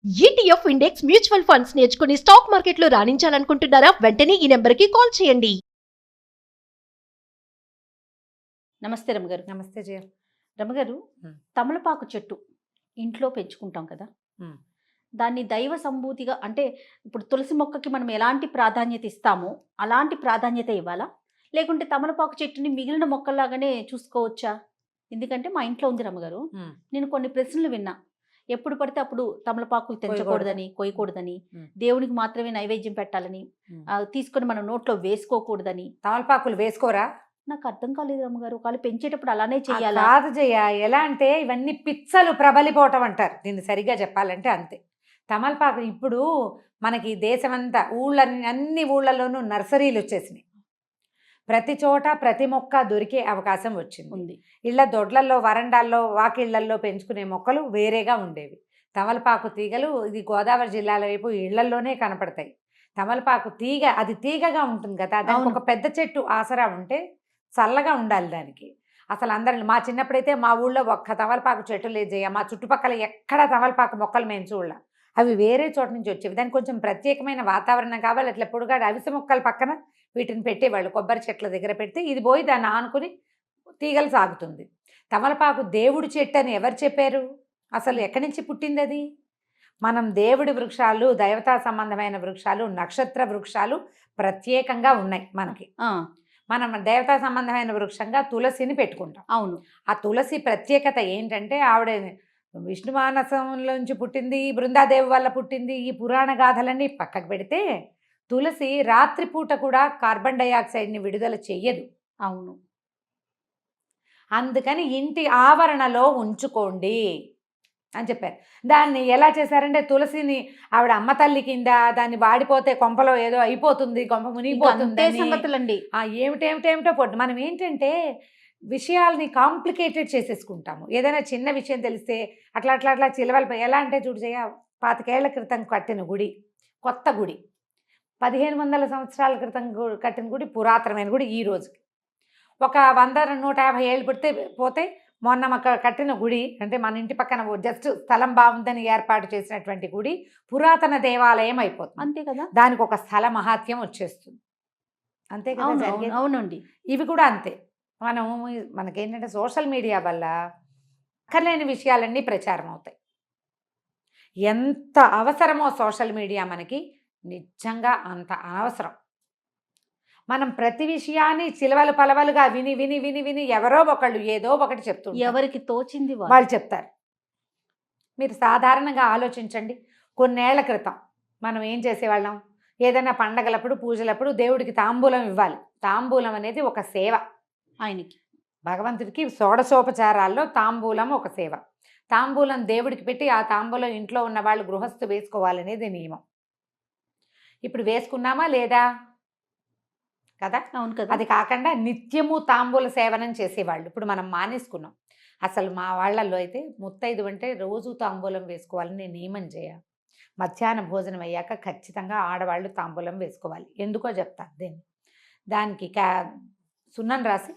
ETF index mutual funds నేర్చుకుని stock మార్కెట్లో రాణించాలనుకుంటున్నారా? వెంటనే ఈ నెంబర్కి కాల్ చేయండి. నమస్తే రమగారు. నమస్తే జయ. రమగారు, తమలపాకు చెట్టు ఇంట్లో పెంచుకుంటాం కదా, దాన్ని దైవ సంభూతిగా అంటే ఇప్పుడు తులసి మొక్కకి మనం ఎలాంటి ప్రాధాన్యత ఇస్తామో అలాంటి ప్రాధాన్యత ఇవ్వాలా, లేకుంటే తమలపాకు చెట్టుని మిగిలిన మొక్కల్లాగానే చూసుకోవచ్చా? ఎందుకంటే మా ఇంట్లో ఉంది రమగారు, నేను కొన్ని ప్రశ్నలు విన్నా. ఎప్పుడు పడితే అప్పుడు తమలపాకులు తెంచకూడదని, కొయ్యకూడదని, దేవునికి మాత్రమే నైవేద్యం పెట్టాలని, తీసుకొని మనం నోట్లో వేసుకోకూడదని. తమలపాకులు వేసుకోరా? నాకు అర్థం కాలేదు రమ్మగారు. వాళ్ళు పెంచేటప్పుడు అలానే చెయ్యాలా? కాదు జయ, ఎలా అంటే ఇవన్నీ పిచ్చలు ప్రబలిపోవటం అంటారు దీన్ని. సరిగా చెప్పాలంటే అంతే. తమలపాకు ఇప్పుడు మనకి దేశమంతా అన్ని ఊళ్ళలోనూ నర్సరీలు వచ్చేసినాయి. ప్రతి చోట ప్రతి మొక్క దొరికే అవకాశం వచ్చింది. ఇళ్ల దొడ్లల్లో, వరండాల్లో, వాకిళ్లల్లో పెంచుకునే మొక్కలు వేరేగా ఉండేవి. తమలపాకు తీగలు ఇది గోదావరి జిల్లాల వైపు ఇళ్లల్లోనే కనపడతాయి. తమలపాకు తీగ అది తీగగా ఉంటుంది కదా, దానికి ఒక పెద్ద చెట్టు ఆసరా ఉంటే చల్లగా ఉండాలి దానికి. అసలు అందరిని మా చిన్నప్పుడైతే మా ఊళ్ళో ఒక్క తమలపాకు చెట్టు లేదు జయ. మా చుట్టుపక్కల ఎక్కడ తమలపాకు మొక్కలు మేము చూడలే. అవి వేరే చోట నుంచి వచ్చేవి. దానికి కొంచెం ప్రత్యేకమైన వాతావరణం కావాలి. అట్లా పొడుగాడు అవిసె మొక్కల పక్కన వీటిని పెట్టేవాళ్ళు. కొబ్బరి చెట్ల దగ్గర పెడితే ఇది పోయి దాన్ని ఆనుకుని తీగలు సాగుతుంది. తమలపాకు దేవుడి చెట్టు అని ఎవరు చెప్పారు? అసలు ఎక్కడి నుంచి పుట్టింది అది? మనం దేవుడి వృక్షాలు, దైవతా సంబంధమైన వృక్షాలు, నక్షత్ర వృక్షాలు ప్రత్యేకంగా ఉన్నాయి మనకి. మనం దేవతా సంబంధమైన వృక్షంగా తులసిని పెట్టుకుంటాం. అవును. ఆ తులసి ప్రత్యేకత ఏంటంటే ఆవిడ విష్ణు మానసంలోంచి పుట్టింది, బృందాదేవి వల్ల పుట్టింది. ఈ పురాణ గాథలన్నీ పక్కకు పెడితే తులసి రాత్రిపూట కూడా కార్బన్ డైఆక్సైడ్ని విడుదల చెయ్యదు. అవును. అందుకని ఇంటి ఆవరణలో ఉంచుకోండి అని చెప్పారు. దాన్ని ఎలా చేశారంటే తులసిని ఆవిడ అమ్మ తల్లి కింద, దాన్ని వాడిపోతే కొంపలో ఏదో అయిపోతుంది, కొంప మునిగిపోతుంది, ఏమిటేమిటేమిటో పొట్టు. మనం ఏంటంటే విషయాల్ని కాంప్లికేటెడ్ చేసేసుకుంటాము. ఏదైనా చిన్న విషయం తెలిస్తే అట్లా అట్లా అట్లా చిలవలు. ఎలా అంటే చూడు జయ, 25 ఏళ్ల క్రితం కట్టిన గుడి, కొత్త గుడి, 1500 సంవత్సరాల క్రితం కట్టిన గుడి, పురాతనమైన గుడి. ఈ రోజుకి ఒక 100-150 ఏళ్ళు పోతే మొన్న కట్టిన గుడి అంటే మన ఇంటి పక్కన జస్ట్ స్థలం బాగుందని ఏర్పాటు చేసినటువంటి గుడి పురాతన దేవాలయం అయిపోతుంది. అంతే కదా. దానికి ఒక స్థల మహాత్యం వచ్చేస్తుంది. అంతే కదా. అవునండి. ఇవి కూడా అంతే. మనకేంటంటే సోషల్ మీడియా వల్ల అక్కర్లేని విషయాలన్నీ ప్రచారం అవుతాయి. ఎంత అవసరమో సోషల్ మీడియా మనకి, నిజంగా అంత అనవసరం. మనం ప్రతి విషయాన్ని చిలవలు పలవలుగా విని విని విని విని ఎవరో ఒకళ్ళు ఏదో ఒకటి చెప్తుంటారు. ఎవరికి తోచింది వాళ్ళు చెప్తారు. మీరు సాధారణంగా ఆలోచించండి. కొన్నేళ్ల క్రితం మనం ఏం చేసేవాళ్ళం? ఏదైనా పండగలప్పుడు, పూజలప్పుడు దేవుడికి తాంబూలం ఇవ్వాలి. తాంబూలం అనేది ఒక సేవ. ఆయనకి, భగవంతుడికి షోడశోపచారాల్లో తాంబూలం ఒక సేవ. తాంబూలం దేవుడికి పెట్టి ఆ తాంబూలం ఇంట్లో ఉన్న వాళ్ళు గృహస్థు వేసుకోవాలనేది నియమం. ఇప్పుడు వేసుకున్నామా లేదా? కదా. అవును కదా. అది కాకుండా నిత్యము తాంబూల సేవనం చేసేవాళ్ళు. ఇప్పుడు మనం మానేసుకున్నాం. అసలు మా వాళ్ళల్లో అయితే ముత్తైదు అంటే రోజు తాంబూలం వేసుకోవాలని నియమం చేయ. మధ్యాహ్న భోజనం అయ్యాక ఖచ్చితంగా ఆడవాళ్ళు తాంబూలం వేసుకోవాలి. ఎందుకో చెప్తాను. దానికి సున్నం రాసి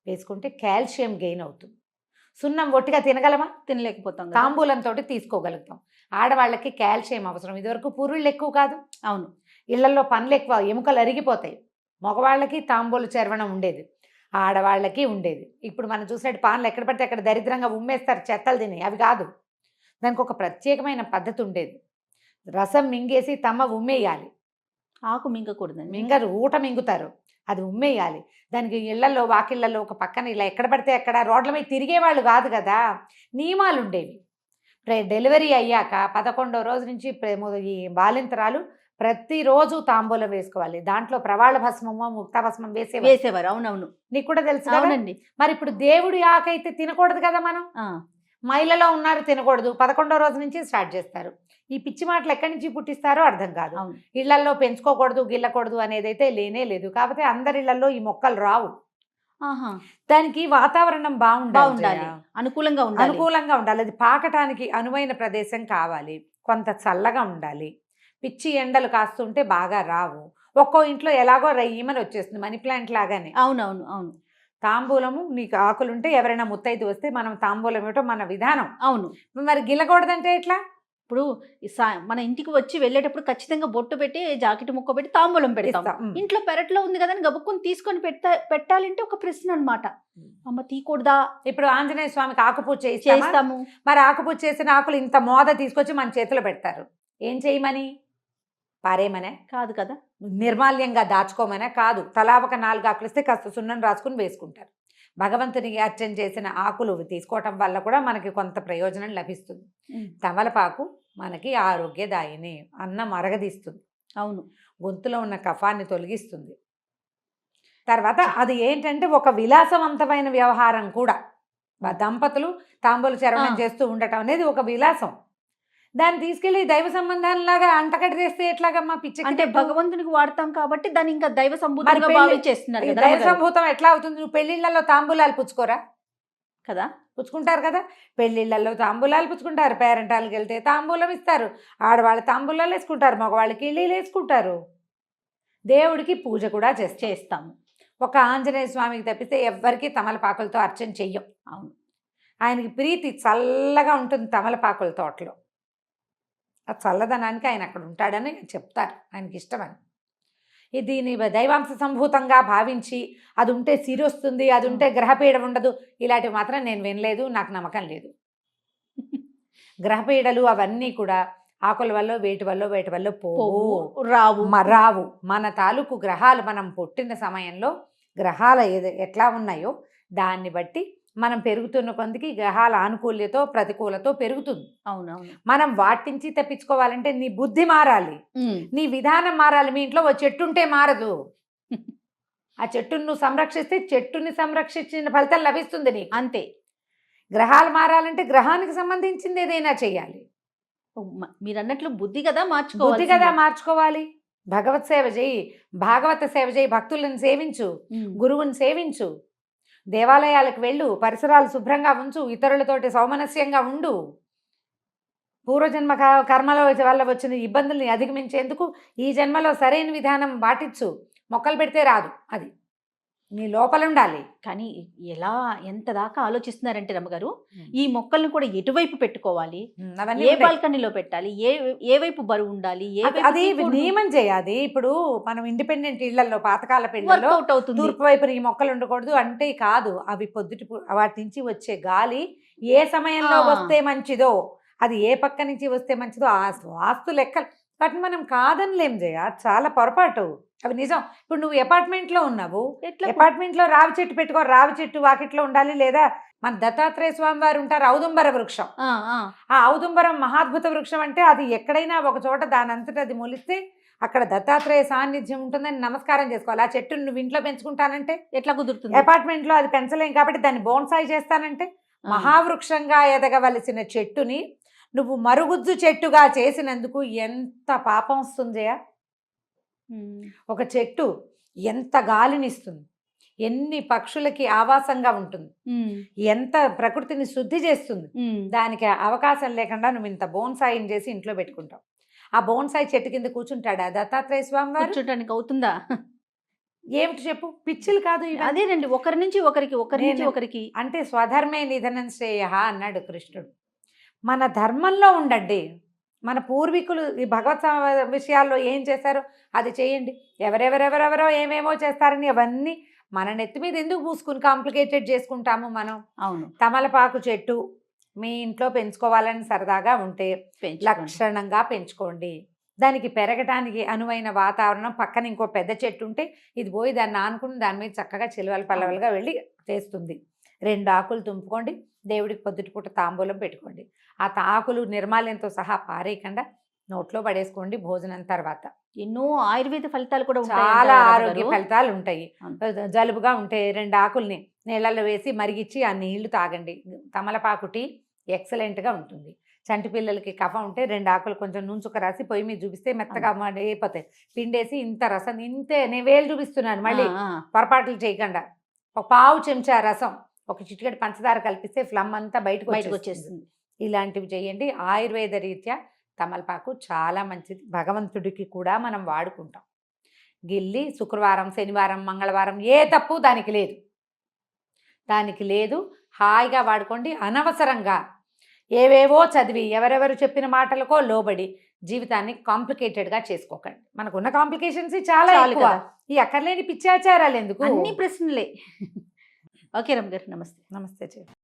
వేసుకుంటే కాల్షియం గెయిన్ అవుతుంది. సున్నం ఒట్టిగా తినగలమా? తినలేకపోతాం. తాంబూలంతో తీసుకోగలుగుతాం. ఆడవాళ్ళకి కాల్షియం అవసరం. ఇదివరకు పురుళ్ళు ఎక్కువ కాదు. అవును. ఇళ్లలో పనులు ఎక్కువ, ఎముకలు అరిగిపోతాయి. మగవాళ్ళకి తాంబూలు చర్వణం ఉండేది, ఆడవాళ్ళకి ఉండేది. ఇప్పుడు మనం చూసినట్టు పాన్లు ఎక్కడ పడితే అక్కడ దరిద్రంగా ఉమ్మేస్తారు, చెత్తలు తిని. అవి కాదు, దానికి ఒక ప్రత్యేకమైన పద్ధతి ఉండేది. రసం మింగేసి తమ్మ ఉమ్మేయాలి. ఆకు మింగకూడదు. మింగరు, ఊట మింగుతారు. అది ఉమ్మేయాలి. దానికి ఇళ్లలో, వాకిళ్లలో ఒక పక్కన ఇలా ఎక్కడ పడితే అక్కడ రోడ్ల మీద తిరిగేవాళ్ళు కాదు కదా, నియమాలు ఉండేవి. డెలివరీ అయ్యాక 11వ రోజు నుంచి ఈ బాలింతరాలు ప్రతిరోజు తాంబూలం వేసుకోవాలి. దాంట్లో ప్రవాళ భస్మమో ముక్తా భస్మం వేసేవారు. అవునవును, నీకు కూడా తెలుసు కదండి. మరి ఇప్పుడు దేవుడి ఆకైతే తినకూడదు కదా. మనం మైలలో ఉన్నారు, తినకూడదు. 11వ రోజు నుంచి స్టార్ట్ చేస్తారు. ఈ పిచ్చి మాటలు ఎక్కడి నుంచి పుట్టిస్తారో అర్థం కాదు. ఇళ్లల్లో పెంచుకోకూడదు, గిల్లకూడదు అనేది అయితే లేనే లేదు. కాకపోతే అందరి ఇళ్లలో ఈ మొక్కలు రావు. దానికి వాతావరణం బాగుండాలి, అనుకూలంగా ఉండాలి. అది పాకటానికి అనువైన ప్రదేశం కావాలి, కొంత చల్లగా ఉండాలి. పిచ్చి ఎండలు కాస్తుంటే బాగా రావు. ఒక్కో ఇంట్లో ఎలాగో రయ్యమని వచ్చేస్తుంది, మనీ ప్లాంట్ లాగానే. అవునవును. అవును. తాంబూలము నీకు ఆకులుంటే ఎవరైనా ముత్తైదు వస్తే మనం తాంబూలం ఇవ్వటం మన విధానం. అవును. మరి గిల్లకూడదంటే ఎట్లా? ఇప్పుడు మన ఇంటికి వచ్చి వెళ్ళేటప్పుడు ఖచ్చితంగా బొట్టు పెట్టి జాకెట్ ముక్క పెట్టి తాంబూలం పెడతాం. ఇస్తాం. ఇంట్లో పెరట్లో ఉంది కదా అని గబుక్కుని తీసుకొని పెట్టాలంటే ఒక ప్రశ్న అన్నమాట. అమ్మ తీయకూడదా? ఇప్పుడు ఆంజనేయ స్వామికి ఆకుపూజ చేస్తామా? చేస్తాము. మరి ఆకుపూజ చేసిన ఆకులు ఇంత మోద తీసుకొచ్చి మన చేతిలో పెడతారు. ఏం చేయమని? పారేమనే కాదు కదా. నిర్మాల్యంగా దాచుకోమనే కాదు. తలా ఒక 4 ఆకులు ఇస్తే కాస్త సున్నం రాసుకుని వేసుకుంటారు. భగవంతునికి అర్చన చేసిన ఆకులు తీసుకోవటం వల్ల కూడా మనకి కొంత ప్రయోజనం లభిస్తుంది. తమలపాకు మనకి ఆరోగ్యదాయిని, అన్నం అరగదీస్తుంది, అవును, గొంతులో ఉన్న కఫాన్ని తొలగిస్తుంది. తర్వాత అది ఏంటంటే ఒక విలాసవంతమైన వ్యవహారం కూడా. దంపతులు తాంబూల చరవణం చేస్తూ ఉండటం అనేది ఒక విలాసం. దాన్ని తీసుకెళ్లి దైవ సంబంధాలలాగా అంటకట్టి చేస్తే ఎట్లాగమ్మా? పిచ్చి. అంటే భగవంతునికి వాడతాం కాబట్టి దాన్ని ఇంకా దైవ సంభూతంగా మరి పెళ్లి- భావించేస్తున్నారు కదా దైవ రమ్మగారు. సంభూతం ఎట్లా అవుతుంది? నువ్వు పెళ్లిళ్లలో తాంబూలాలు పుచ్చుకోరా? కదా. పుచ్చుకుంటారు కదా. పెళ్లిళ్లలో తాంబూలాలు పుచ్చుకుంటారు, పేరెంటాలకు వెళ్తే తాంబూలం ఇస్తారు, ఆడవాళ్ళు తాంబూలాలు వేసుకుంటారు, మగవాళ్ళకి ఇళ్ళీలు వేసుకుంటారు. దేవుడికి పూజ కూడా చేస్తాము. ఒక ఆంజనేయ స్వామికి తప్పిస్తే ఎవ్వరికీ తమలపాకులతో అర్చన చెయ్యం. అవును, ఆయనకి ప్రీతి చల్లగా ఉంటుంది తమలపాకుల తోటలో. ఆ చల్లదనానికి ఆయన అక్కడ ఉంటాడని చెప్తారు, ఆయనకి ఇష్టమని. దీని దైవాంశ సంభూతంగా భావించి అది ఉంటే సిరి వస్తుంది, అది ఉంటే గ్రహపీడ ఉండదు, ఇలాంటివి మాత్రం నేను వినలేదు, నాకు నమ్మకం లేదు. గ్రహపీడలు అవన్నీ కూడా ఆకుల వల్ల వేటి వల్ల పోవు, రావు. మన తాలూకు గ్రహాలు మనం పుట్టిన సమయంలో గ్రహాలు ఎట్లా ఉన్నాయో దాన్ని బట్టి మనం పెరుగుతున్న కొందికి గ్రహాల ఆనుకూల్యతో ప్రతికూలతో పెరుగుతుంది. అవునవును. మనం వాటి నుంచి తప్పించుకోవాలంటే నీ బుద్ధి మారాలి, నీ విధానం మారాలి. మీ ఇంట్లో ఓ చెట్టు ఉంటే మారదు. ఆ చెట్టును నువ్వు సంరక్షిస్తే చెట్టుని సంరక్షించిన ఫలితం లభిస్తుంది నీకు. అంతే. గ్రహాలు మారాలంటే గ్రహానికి సంబంధించింది ఏదైనా చెయ్యాలి. మీరు అన్నట్లు బుద్ధి కదా బుద్ధి కదా మార్చుకోవాలి. భగవత్ సేవ చేయి, భాగవత సేవ చేయి, భక్తులను సేవించు, గురువుని సేవించు, దేవాలయాలకు వెళ్ళు, పరిసరాలు శుభ్రంగా ఉంచు, ఇతరులతోటి సౌమనస్యంగా ఉండు. పూర్వజన్మ కర్మల వల్ల వచ్చిన ఇబ్బందుల్ని అధిగమించేందుకు ఈ జన్మలో సరైన విధానం పాటించు. మొక్కలు పెడితే రాదు, అది నీ లోపల ఉండాలి. కానీ ఎంత దాకా ఆలోచిస్తున్నారంటే రమ్మగారు, ఈ మొక్కల్ని కూడా ఎటువైపు పెట్టుకోవాలి, ఏ బాల్కనీలో పెట్టాలి, ఏ వైపు బరువు ఉండాలి, అది నియమం చేయాలి. ఇప్పుడు మనం ఇండిపెండెంట్ ఇళ్లలో పాతకాల పెళ్లిలో తూర్పు వైపున ఈ మొక్కలు ఉండకూడదు అంటే కాదు. అవి పొద్దుటి వాటి నుంచి వచ్చే గాలి ఏ సమయంలో వస్తే మంచిదో, అది ఏ పక్క నుంచి వస్తే మంచిదో ఆ వాస్తు లెక్కలు వాటిని మనం కాదనిలేం చేయ, చాలా పొరపాటు. అవి నిజం. ఇప్పుడు నువ్వు అపార్ట్మెంట్లో ఉన్నావు, అపార్ట్మెంట్లో రావి చెట్టు పెట్టుకో, రావి చెట్టు వాకిట్లో ఉండాలి. లేదా మన దత్తాత్రేయ స్వామి వారు ఉంటారు, ఔదుంబర వృక్షం. ఆ ఔదుంబరం మహాద్భుత వృక్షం. అంటే అది ఎక్కడైనా ఒక చోట దాని అంతటా అది మొలిస్తే అక్కడ దత్తాత్రేయ సాన్నిధ్యం ఉంటుందని నమస్కారం చేసుకోవాలి. ఆ చెట్టును నువ్వు ఇంట్లో పెంచుకుంటానంటే ఎట్లా కుదురుతుంది? అపార్ట్మెంట్లో అది పెంచలేం కాబట్టి దాన్ని బోన్సాయి చేస్తానంటే, మహావృక్షంగా ఎదగవలసిన చెట్టుని నువ్వు మరుగుజ్జు చెట్టుగా చేసినందుకు ఎంత పాపం వస్తుందయా. ఒక చెట్టు ఎంత గాలినిస్తుంది, ఎన్ని పక్షులకి ఆవాసంగా ఉంటుంది, ఎంత ప్రకృతిని శుద్ధి చేస్తుంది. దానికి అవకాశం లేకుండా నువ్వు ఇంత బోన్సాయిని చేసి ఇంట్లో పెట్టుకుంటావు. ఆ బోన్సాయి చెట్టు కింద కూర్చుంటాడా దత్తాత్రేయ స్వామి వారు? కూర్చోటానికి అవుతుందా? ఏమిటి చెప్పు, పిచ్చిలు కాదు. అదేనండి, ఒకరి నుంచి ఒకరికి అంటే స్వధర్మే నిధనం శ్రేయ అన్నాడు కృష్ణుడు. మన ధర్మంలో ఉండండి. మన పూర్వీకులు ఈ భగవత్ విషయాల్లో ఏం చేశారో అది చేయండి. ఎవరెవరో ఏమేమో చేస్తారని అవన్నీ మన నెత్తి మీద ఎందుకు పూసుకుని కాంప్లికేటెడ్ చేసుకుంటాము మనం? అవును. తమలపాకు చెట్టు మీ ఇంట్లో పెంచుకోవాలని సరదాగా ఉంటే లక్షణంగా పెంచుకోండి. దానికి పెరగటానికి అనువైన వాతావరణం, పక్కన ఇంకో పెద్ద చెట్టు ఉంటే ఇది పోయి దాన్ని ఆనుకుని దాని మీద చక్కగా చిలువలు పల్లవలుగా వెళ్ళి చేస్తుంది. 2 ఆకులు తుంపుకోండి, దేవుడికి పొద్దుటిపూట తాంబూలం పెట్టుకోండి. ఆ ఆకులు నిర్మాల్యంతో సహా పారేయకుండా నోట్లో పడేసుకోండి భోజనం తర్వాత. ఎన్నో ఆయుర్వేద ఫలితాలు కూడా చాలా ఆరోగ్య ఫలితాలు ఉంటాయి. జలుబుగా ఉంటే 2 ఆకుల్ని నీళ్ళల్లో వేసి మరిగిచ్చి ఆ నీళ్లు తాగండి. తమలపాకు టీ ఎక్సలెంట్గా ఉంటుంది. చంటి పిల్లలకి కఫం ఉంటే 2 ఆకులు కొంచెం నూనె రాసి పొయ్యి మీద చూపిస్తే మెత్తగా అయిపోతాయి. పిండేసి ఇంత రసం, ఇంతే నేను వేలు చూపిస్తున్నాను, మళ్ళీ పొరపాట్లు చేయకుండా. ఒక పావు చెంచా రసం, ఒక చిటికెడు పంచదార కలిపిస్తే ఫ్లమ్ అంతా బయటకు వచ్చేస్తుంది. ఇలాంటివి చేయండి. ఆయుర్వేద రీత్యా తమలపాకు చాలా మంచిది. భగవంతుడికి కూడా మనం వాడుకుంటాం. గిల్లి శుక్రవారం, శనివారం, మంగళవారం ఏ తప్పు దానికి లేదు. హాయిగా వాడుకోండి. అనవసరంగా ఏవేవో చదివి ఎవరెవరు చెప్పిన మాటలకో లోబడి జీవితాన్ని కాంప్లికేటెడ్గా చేసుకోకండి. మనకున్న కాంప్లికేషన్స్ చాలా చాలు ఎక్కువ. కదా. ఈ అక్కర్లేని పిచ్చాచారాలు ఎందుకు? అన్ని ప్రశ్నలే. ఓకే రమ్య గారు, నమస్తే. నమస్తే చెల్లి.